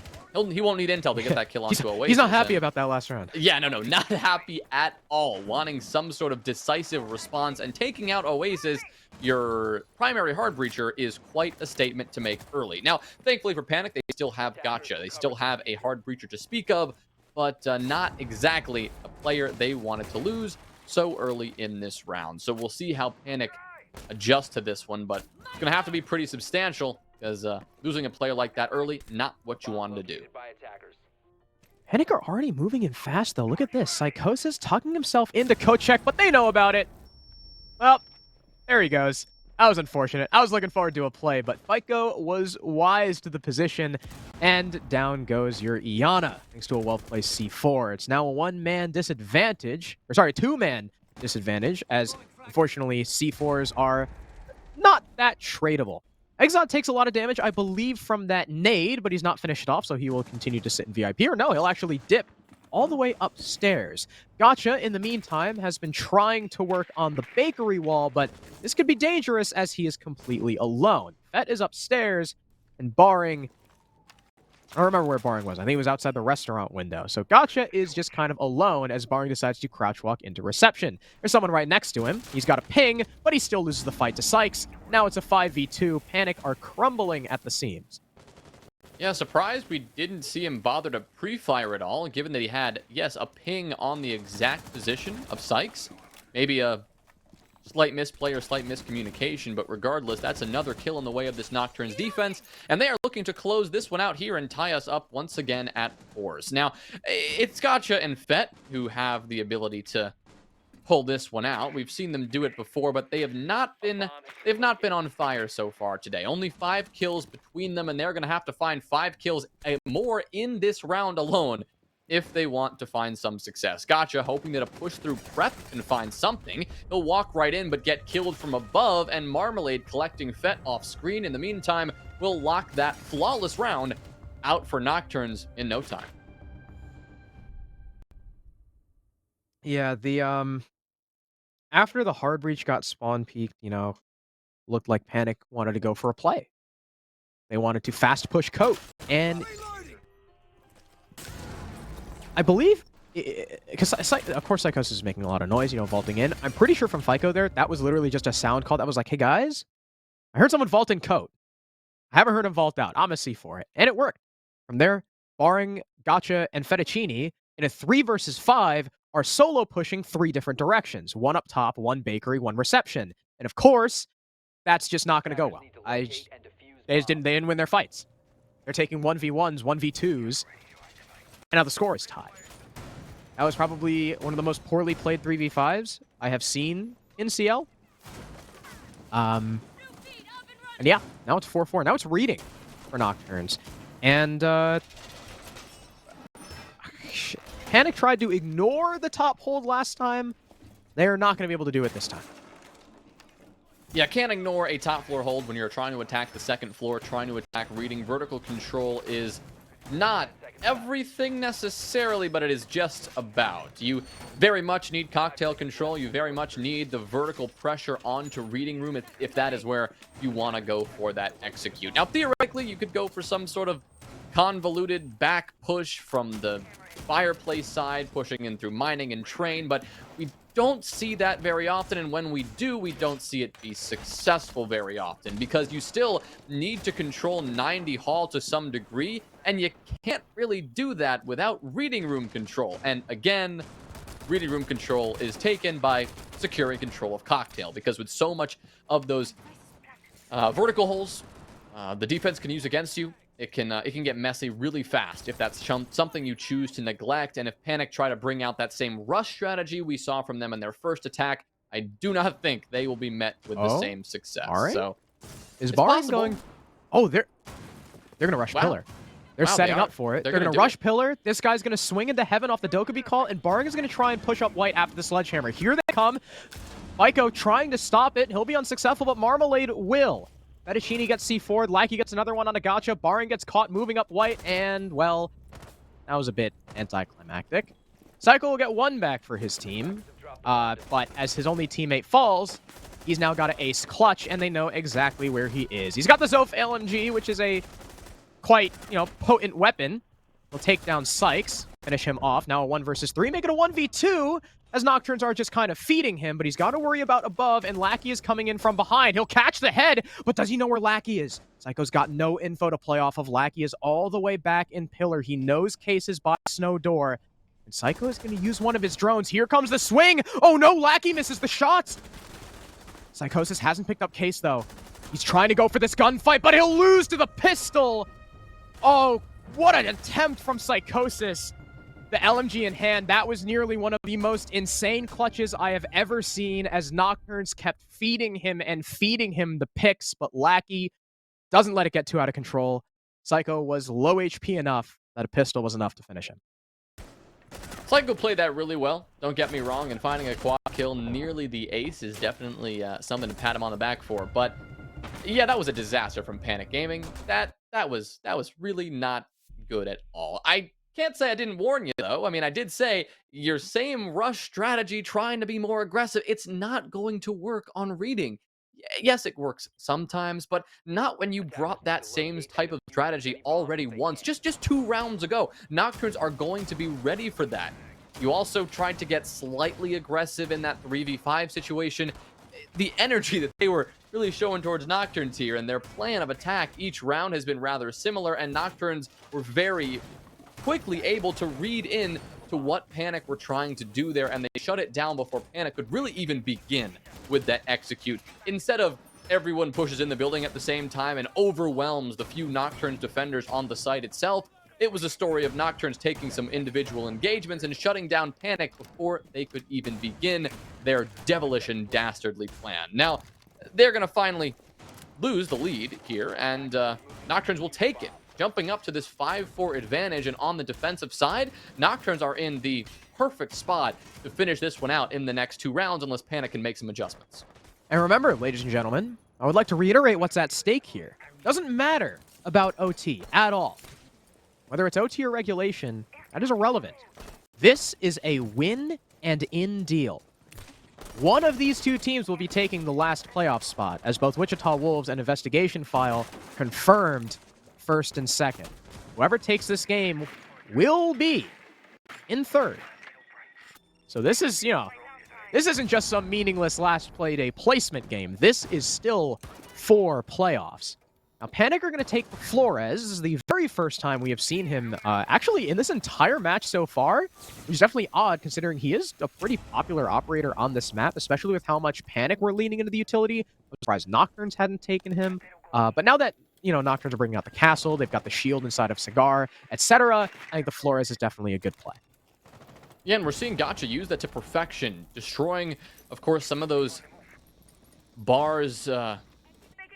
he won't need intel to get that kill onto Oasis. He's not happy about that last round. Yeah, no, not happy at all. Wanting some sort of decisive response, and taking out Oasis, your primary hard breacher, is quite a statement to make early. Now, thankfully for Panik, they still have Gotcha. They still have a hard breacher to speak of, but not exactly a player they wanted to lose so early in this round. So we'll see how Panik adjusts to this one, but it's going to have to be pretty substantial, because losing a player like that early, not what you wanted to do. Panik are already moving in fast, though. Look at this. Psychosis tucking himself into Kochek, but they know about it. Well, there he goes. That was unfortunate. I was looking forward to a play, but Fico was wise to the position, and down goes your Iana, thanks to a well-placed C4. It's now a one-man disadvantage, or sorry, two-man disadvantage, as unfortunately C4s are not that tradable. Exot takes a lot of damage, I believe, from that nade, but he's not finished off, so he will continue to sit in VIP. Or no, he'll actually dip all the way upstairs. Gotcha, in the meantime, has been trying to work on the bakery wall, but this could be dangerous as he is completely alone. Fett is upstairs, and Barring... I don't remember where Barring was. I think he was outside the restaurant window. So Gotcha is just kind of alone as Barring decides to crouch walk into reception. There's someone right next to him. He's got a ping, but he still loses the fight to Sykes. Now it's a 5v2. Panik are crumbling at the seams. Yeah, surprised we didn't see him bother to pre-fire at all, given that he had, yes, a ping on the exact position of Sykes. Maybe a slight misplay or slight miscommunication, but regardless, that's another kill in the way of this Nocturnes defense, and they are looking to close this one out here and tie us up once again at 4s. Now, it's Gotcha and Fett who have the ability to pull this one out. We've seen them do it before, but they've not been on fire so far today. Only 5 kills between them, and they're going to have to find 5 kills more in this round alone if they want to find some success. Gotcha, hoping that a push through prep can find something. He'll walk right in, but get killed from above, and Marmalade collecting Fett off screen. In the meantime, we'll lock that flawless round out for Nocturnes in no time. Yeah, after the hard breach got spawn peaked, looked like Panik wanted to go for a play. They wanted to fast push Coat, and I believe, because of course Psychosis is making a lot of noise, vaulting in. I'm pretty sure from Fico there, that was literally just a sound call that was like, hey guys, I heard someone vault in Coat. I haven't heard him vault out. I'm a C for it. And it worked. From there, Barring, Gotcha, and Fettuccini in a 3 versus 5 are solo pushing 3 different directions. 1 up top, 1 bakery, 1 reception. And of course, that's just not going to go well. They didn't win their fights. They're taking 1v1s, 1v2s, and now the score is tied. That was probably one of the most poorly played 3v5s I have seen in CL. And yeah, now it's 4-4. Now it's reading for Nocturnes. And Panik tried to ignore the top hold last time. They're not going to be able to do it this time. Yeah, can't ignore a top floor hold when you're trying to attack the second floor, trying to attack reading. Vertical control is not everything necessarily, but it is just about. You very much need cocktail control. You very much need the vertical pressure onto reading room if that is where you want to go for that execute. Now, theoretically, you could go for some sort of convoluted back push from the fireplace side, pushing in through mining and train, but we don't see that very often, and when we do, we don't see it be successful very often, because you still need to control 90 Hall to some degree, and you can't really do that without reading room control. And again, reading room control is taken by securing control of cocktail, because with so much of those vertical holes the defense can use against you, it can get messy really fast if that's something you choose to neglect. And if Panik try to bring out that same rush strategy we saw from them in their first attack, I do not think they will be met with the same success. All right. So is Barring going? Oh, they're gonna rush Pillar. They're setting up for it. They're gonna rush Pillar. This guy's gonna swing into heaven off the Dokkaebi call, and Barring is gonna try and push up White after the sledgehammer. Here they come. Fico trying to stop it. He'll be unsuccessful, but Marmalade will. Fettuccini gets C4'd, Lackey gets another one on a Gotcha, Barring gets caught moving up White, and, well, that was a bit anticlimactic. Cycle will get 1 back for his team. But as his only teammate falls, he's now got an ace clutch, and they know exactly where he is. He's got the Zof LMG, which is a quite, potent weapon. He'll take down Sykes, finish him off. Now a 1 versus 3, make it a 1v2, as Nocturnes are just kind of feeding him, but he's got to worry about above, and Lackey is coming in from behind. He'll catch the head, but does he know where Lackey is? Psycho's got no info to play off of. Lackey is all the way back in Pillar. He knows Case is by Snow Door, and Psycho is going to use one of his drones. Here comes the swing! Oh no, Lackey misses the shots! Psychosis hasn't picked up Case, though. He's trying to go for this gunfight, but he'll lose to the pistol! Oh, what an attempt from Psychosis. The LMG in hand, that was nearly one of the most insane clutches I have ever seen, as Nocturnes kept feeding him the picks, but Lackey doesn't let it get too out of control. Psycho was low HP enough that a pistol was enough to finish him. Psycho played that really well, don't get me wrong, and finding a quad kill nearly the ace is definitely something to pat him on the back for, but yeah, that was a disaster from Panik Gaming. That was really not good at all. I can't say I didn't warn you, though. I mean, I did say your same rush strategy trying to be more aggressive, it's not going to work on reading. Yes, it works sometimes, but not when you brought that same type of strategy already once, just 2 rounds ago. Nocturnes are going to be ready for that. You also tried to get slightly aggressive in that 3v5 situation. The energy that they were really showing towards Nocturnes here, and their plan of attack each round has been rather similar, and Nocturnes were very quickly able to read in to what Panik were trying to do there, and they shut it down before Panik could really even begin with that execute. Instead of everyone pushes in the building at the same time and overwhelms the few Nocturnes defenders on the site itself, it was a story of Nocturnes taking some individual engagements and shutting down Panik before they could even begin their devilish and dastardly plan. Now, they're going to finally lose the lead here, and Nocturnes will take it, jumping up to this 5-4 advantage. And on the defensive side, Nocturnes are in the perfect spot to finish this one out in the next 2 rounds, unless Panik can make some adjustments. And remember, ladies and gentlemen, I would like to reiterate what's at stake here. Doesn't matter about OT at all. Whether it's OT or regulation, that is irrelevant. This is a win and in deal. One of these 2 teams will be taking the last playoff spot, as both Wichita Wolves and Investigation File confirmed 1st and 2nd. Whoever takes this game will be in 3rd. So this is, this isn't just some meaningless last Playday placement game. This is still for playoffs. Now, Panik are going to take Flores. This is the very first time we have seen him, actually, in this entire match so far, which is definitely odd, considering he is a pretty popular operator on this map, especially with how much Panik were leaning into the utility. I'm surprised Nocturnes hadn't taken him. But now that, Nocturnes are bringing out the castle, they've got the shield inside of Cigar, etc., I think the Flores is definitely a good play. Yeah, and we're seeing Gotcha use that to perfection, destroying, of course, some of those bars, a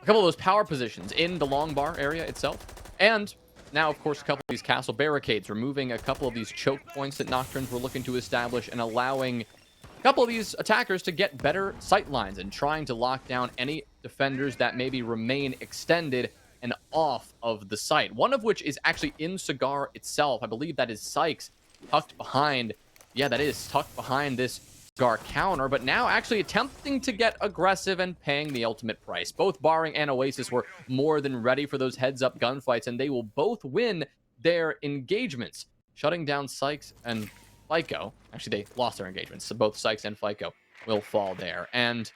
couple of those power positions in the long bar area itself. And now, of course, a couple of these castle barricades, removing a couple of these choke points that Nocturnes were looking to establish, and allowing a couple of these attackers to get better sight lines and trying to lock down any defenders that maybe remain extended and off of the site. One of which is actually in Cigar itself. I believe that is Sykes tucked behind. Yeah, that is tucked behind this Cigar counter, but now actually attempting to get aggressive and paying the ultimate price. Both Barring and Oasis were more than ready for those heads-up gunfights, and they will both win their engagements, shutting down Sykes and FICO. Actually, they lost their engagements, so both Sykes and FICO will fall there. And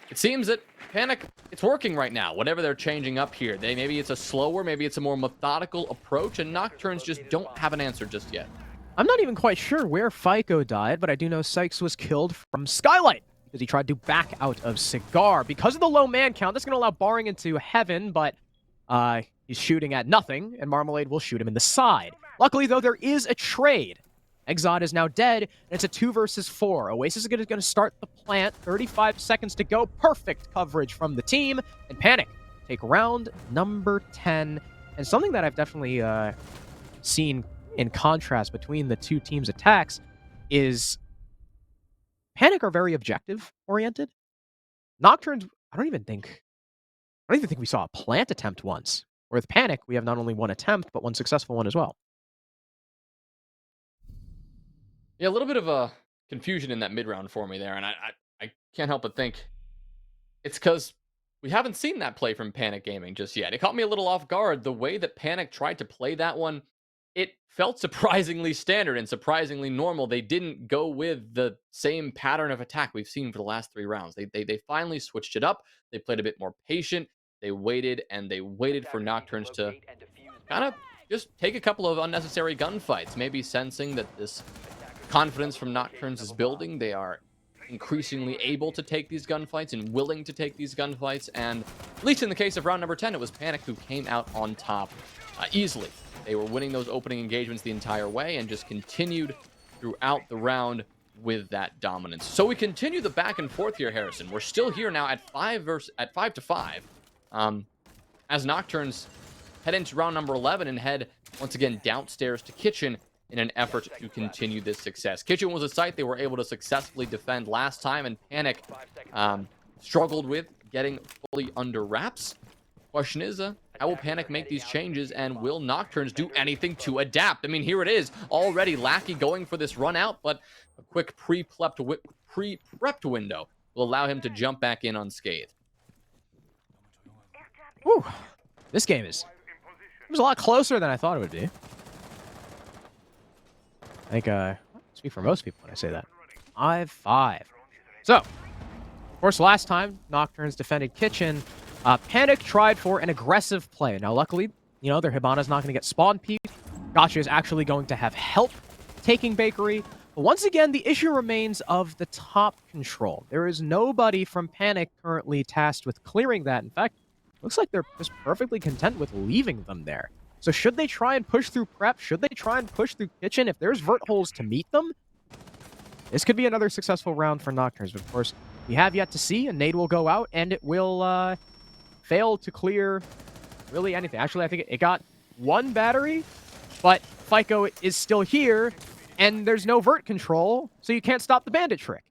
it seems that Panik, it's working right now, whatever they're changing up here. Maybe it's a slower, maybe it's a more methodical approach, and Nocturnes just don't have an answer just yet. I'm not even quite sure where FICO died, but I do know Sykes was killed from Skylight because he tried to back out of Cigar. Because of the low man count, that's going to allow Barring into heaven, but he's shooting at nothing, and Marmalade will shoot him in the side. Luckily, though, there is a trade. Exod is now dead, and it's a 2 versus 4. Oasis is going to start the plant. 35 seconds to go. Perfect coverage from the team, and Panik take round number 10. And something that I've definitely seen in contrast between the 2 teams' attacks is Panik are very objective-oriented. Nocturnes, I don't even think we saw a plant attempt once. Or with Panik, we have not only 1 attempt, but 1 successful one as well. Yeah, a little bit of a confusion in that mid round for me there, and I can't help but think it's because we haven't seen that play from Panic Gaming just yet. It caught me a little off guard. The way that Panic tried to play that one, it felt surprisingly standard and surprisingly normal. They didn't go with the same pattern of attack we've seen for the last 3 rounds. They finally switched it up. They played a bit more patient. They waited and they waited for Nocturnes to kind of just take a couple of unnecessary gunfights, maybe sensing that this confidence from Nocturnes is building. They are increasingly able to take these gunfights and willing to take these gunfights, and at least in the case of round number 10, it was Panik who came out on top easily. They were winning those opening engagements the entire way and just continued throughout the round with that dominance. So we continue the back and forth here, Harrison. We're still here now at 5-5. As Nocturnes head into round number 11 and head once again downstairs to Kitchen in an effort to continue this success. Kitchen was a site they were able to successfully defend last time, and Panik struggled with getting fully under wraps. Question is, how will Panik make these changes, and will Nocturnes do anything to adapt? I mean, here it is, already Lackey going for this run out, but a quick pre-prepped window will allow him to jump back in unscathed. Whew. This game it was a lot closer than I thought it would be. I think I speak for most people when I say that. 5-5. So, of course, last time Nocturnes defended Kitchen, Panik tried for an aggressive play. Now, luckily, you know, their Hibana's not going to get spawn peeked. Gotcha is actually going to have help taking Bakery. But once again, the issue remains of the top control. There is nobody from Panik currently tasked with clearing that. In fact, looks like they're just perfectly content with leaving them there. So should they try and push through prep? Should they try and push through Kitchen? If there's vert holes to meet them, this could be another successful round for Nocturnes. But of course, we have yet to see. A nade will go out, and it will fail to clear really anything. Actually, I think it got one battery, but FICO is still here, and there's no vert control, so you can't stop the bandit trick.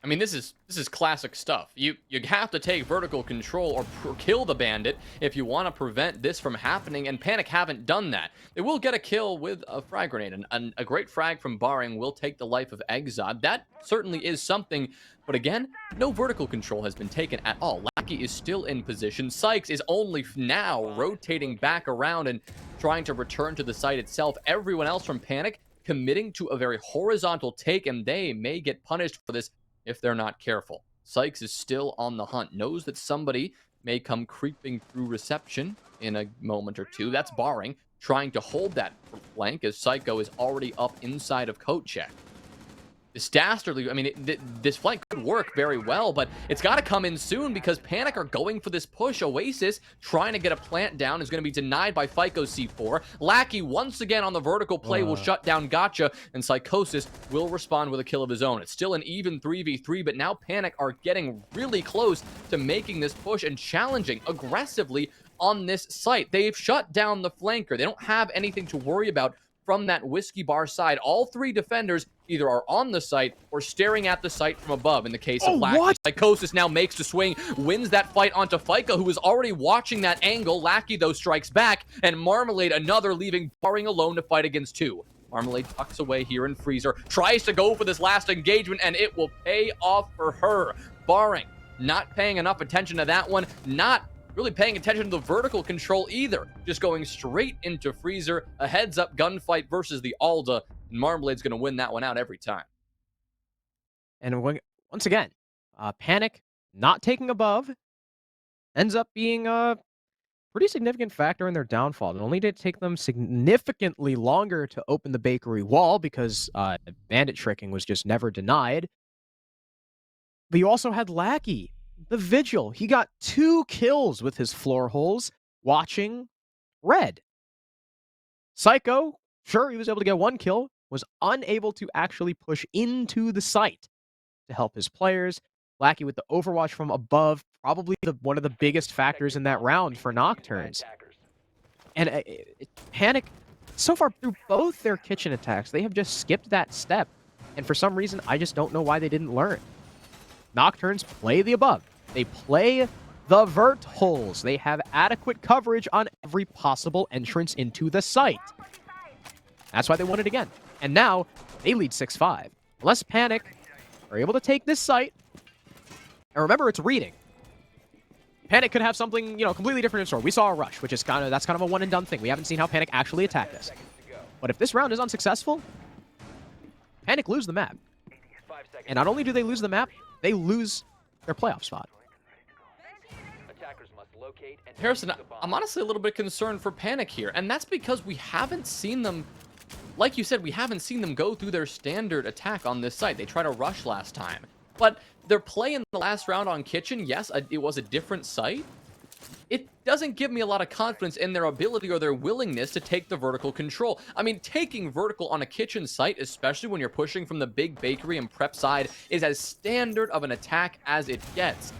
I mean, this is classic stuff. You have to take vertical control or kill the bandit if you want to prevent this from happening, and Panik haven't done that. They will get a kill with a frag grenade, and a great frag from Barring will take the life of Exod. That certainly is something, but again, no vertical control has been taken at all. Lackey is still in position. Sykes is only now rotating back around and trying to return to the site itself. Everyone else from Panik committing to a very horizontal take, and they may get punished for this if they're not careful. Sykes is still on the hunt, knows that somebody may come creeping through reception in a moment or two. That's Barring, trying to hold that flank as Psycho is already up inside of coat check. This dastardly, I mean, this flank could work very well, but it's got to come in soon because Panik are going for this push. Oasis trying to get a plant down is going to be denied by FICO C4. Lackey once again on the vertical play will shut down Gotcha, and Psychosis will respond with a kill of his own. It's still an even 3v3, but now Panik are getting really close to making this push and challenging aggressively on this site. They've shut down the flanker. They don't have anything to worry about from that whiskey bar side. All three defenders either are on the site or staring at the site from above. In the case of Lackey, Psychosis now makes the swing, wins that fight onto FICO, who is already watching that angle. Lackey, though, strikes back, and Marmalade, another, leaving Barring alone to fight against two. Marmalade tucks away here in Freezer, tries to go for this last engagement, and it will pay off for her. Barring, not paying enough attention to that one, not really paying attention to the vertical control either. Just going straight into Freezer, a heads-up gunfight versus the Alda, and Marmalade's going to win that one out every time. And once again, Panik not taking above ends up being a pretty significant factor in their downfall. It only did take them significantly longer to open the bakery wall because bandit tricking was just never denied. But you also had Lackey, the Vigil. He got 2 kills with his floor holes watching red. Psycho, sure, he was able to get 1 kill, was unable to actually push into the site to help his players. Lackey with the overwatch from above, probably one of the biggest factors in that round for Nocturnes. And Panik, so far through both their kitchen attacks, they have just skipped that step. And for some reason, I just don't know why they didn't learn. Nocturnes play the above. They play the vert holes. They have adequate coverage on every possible entrance into the site. That's why they won it again. And now they lead 6-5. Unless Panik are able to take this site, and remember, it's reading. Panik could have something, completely different in store. We saw a rush, which is that's kind of a one and done thing. We haven't seen how Panik actually attack this. But if this round is unsuccessful, Panik lose the map. And not only do they lose the map, they lose their playoff spot. Harrison, I'm honestly a little bit concerned for Panik here, and that's because we haven't seen them, like you said, we haven't seen them go through their standard attack on this site. They tried to rush last time, but their play in the last round on Kitchen, yes, it was a different site. It doesn't give me a lot of confidence in their ability or their willingness to take the vertical control. I mean, taking vertical on a Kitchen site, especially when you're pushing from the big bakery and prep side, is as standard of an attack as it gets.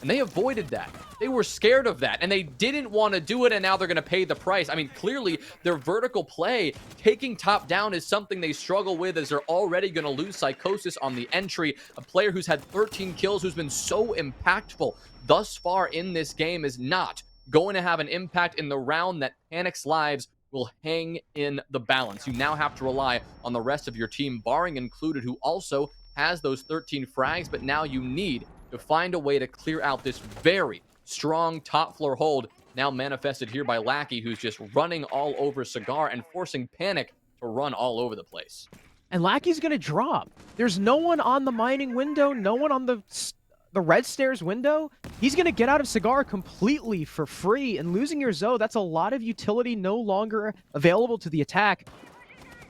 And they avoided that. They were scared of that, and they didn't want to do it, and now they're going to pay the price. I mean, clearly, their vertical play, taking top down, is something they struggle with, as they're already going to lose Psychosis on the entry. A player who's had 13 kills, who's been so impactful thus far in this game, is not going to have an impact in the round that Panik's lives will hang in the balance. You now have to rely on the rest of your team, Barring included, who also has those 13 frags, but now you need to find a way to clear out this very strong top floor hold, now manifested here by Lackey, who's just running all over Cigar and forcing Panik to run all over the place. And Lackey's going to drop. There's no one on the mining window, no one on the red stairs window. He's going to get out of Cigar completely for free, and losing your Zoe, that's a lot of utility no longer available to the attack.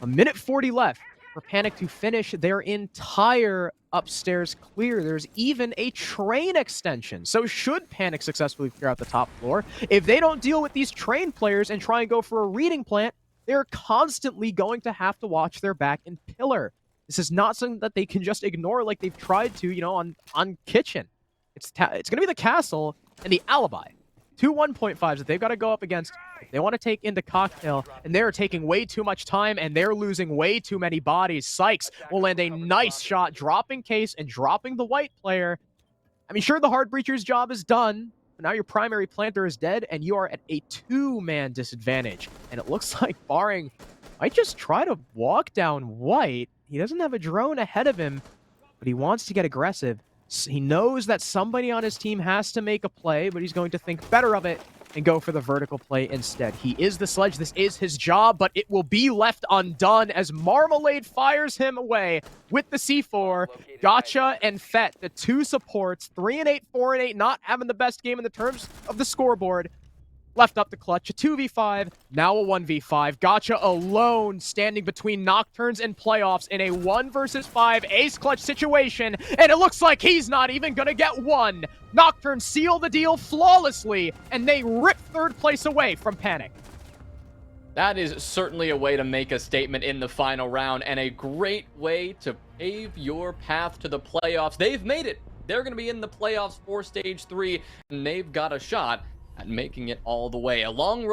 A minute 40 left for Panik to finish their entire upstairs clear. There's even a train extension. So should Panik successfully clear out the top floor, if they don't deal with these train players and try and go for a reading plant, they're constantly going to have to watch their back and pillar. This is not something that they can just ignore like they've tried to, on Kitchen. It's going to be the Castle and the Alibi. Two 1.5s that they've got to go up against. They want to take into Cocktail, and they're taking way too much time, and they're losing way too many bodies. Sykes will land a nice shot, dropping Case and dropping the white player. I mean, sure, the Hard Breacher's job is done, but now your primary planter is dead, and you are at a two-man disadvantage. And it looks like Barring might just try to walk down white. He doesn't have a drone ahead of him, but he wants to get aggressive. He knows that somebody on his team has to make a play, but he's going to think better of it and go for the vertical play instead. He is the Sledge. This is his job, but it will be left undone as Marmalade fires him away with the C4. Gotcha and Fett, the two supports, 3-8, 4-8, not having the best game in the terms of the scoreboard. Left up the clutch, a 2v5, now a 1v5. Gotcha alone, standing between Nocturnes and playoffs in a 1 versus 5 ace clutch situation, and it looks like he's not even gonna get one. Nocturnes seal the deal flawlessly, and they rip third place away from Panik. That is certainly a way to make a statement in the final round, and a great way to pave your path to the playoffs. They've made it. They're gonna be in the playoffs for Stage 3, and they've got a shot at making it all the way. A long road